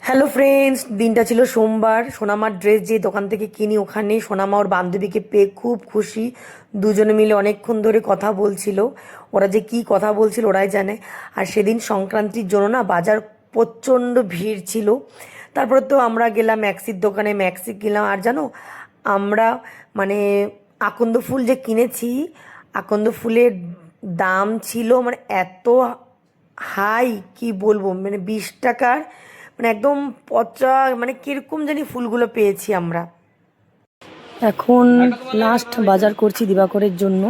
Hello friends, দিনটা ছিল সোমবার। সোনামার ড্রেস যে দোকান থেকে কিনি ওখানেই সোনামা ওর বান্ধবীকে পেয়ে খুব খুশি। দুজনে মিলে অনেকক্ষণ ধরে কথা বলছিল। ওরা যে কি কথা বলছিল ওরাই জানে। আর সেদিন সংক্রান্তির জন্য না বাজার প্রচণ্ড ভিড় ছিল। তারপরে তো আমরা গেলাম ম্যাক্সির দোকানে, ম্যাক্সি কিনলাম। আর জানো, আমরা মানে আকন্দ ফুল যে কিনেছি, আকন্দ ফুলের দাম ছিল মানে এত হাই, কি বলবো, মানে 20 টাকার মানে একদম পচা, মানে কিরকম জানি ফুলগুলো পেয়েছি আমরা। এখন লাস্ট বাজার করছি দিবাকরের জন্য।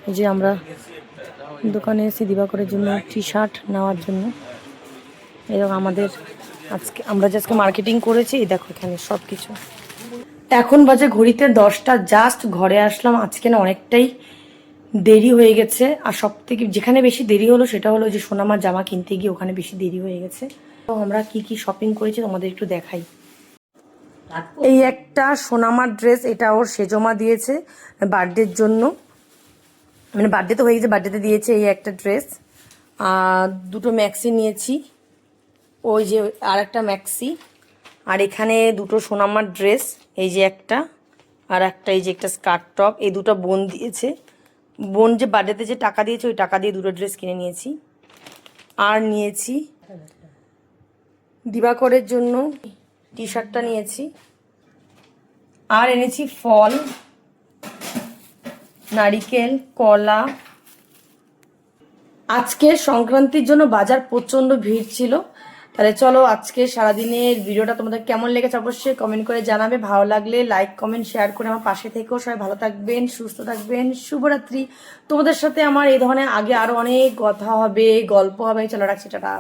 এই যে আমরা দোকানে এসেছি দিবাকরের জন্য টি শার্ট নেওয়ার জন্য। এরকম আমাদের আজকে আমরা যে আজকে মার্কেটিং করেছি, দেখো এখানে সব কিছু। এখন বাজে ঘড়িতে 10টা, জাস্ট ঘরে আসলাম। আজকে না অনেকটাই দেরি হয়ে গেছে। আর সব থেকে যেখানে বেশি দেরি হলো সেটা হলো যে সোনামার জামা কিনতে গিয়ে ওখানে বেশি দেরি হয়ে গেছে। তো আমরা কি কি শপিং করেছি তোমাদের একটু দেখাই। এই একটা সোনামার ড্রেস, এটা ওর সেজমা দিয়েছে বার্থডের জন্য, মানে বার্থডে তো হয়ে গেছে, বার্থডেতে দিয়েছে এই একটা ড্রেস। আর দুটো ম্যাক্সি নিয়েছি, ওই যে আর একটা ম্যাক্সি। আর এখানে দুটো সোনামার ড্রেস, এই যে একটা, আর একটা এই যে একটা স্কার্ট টপ। এই দুটো বোন দিয়েছে, বোন যে বার্থডেতে যে টাকা দিয়েছে ওই টাকা দিয়ে দুটো ড্রেস কিনে নিয়েছি। আর নিয়েছি দিবাকরের জন্য টি শার্টটা নিয়েছি। আর এনেছি ফল, নারিকেল, কলা। আজকে সংক্রান্তির জন্য বাজার প্রচণ্ড ভিড় ছিল। তাহলে চলো আজকে সারাদিনের ভিডিওটা তোমাদের কেমন লেগেছে অবশ্যই কমেন্ট করে জানাবে। ভালো লাগলে লাইক কমেন্ট শেয়ার করে আমার পাশে থেকেও। সবাই ভালো থাকবেন, সুস্থ থাকবেন, শুভরাত্রি। তোমাদের সাথে আমার এই ধরনের আগে আরো অনেক কথা হবে, গল্প হবে। চলো রাখছি, টাটা।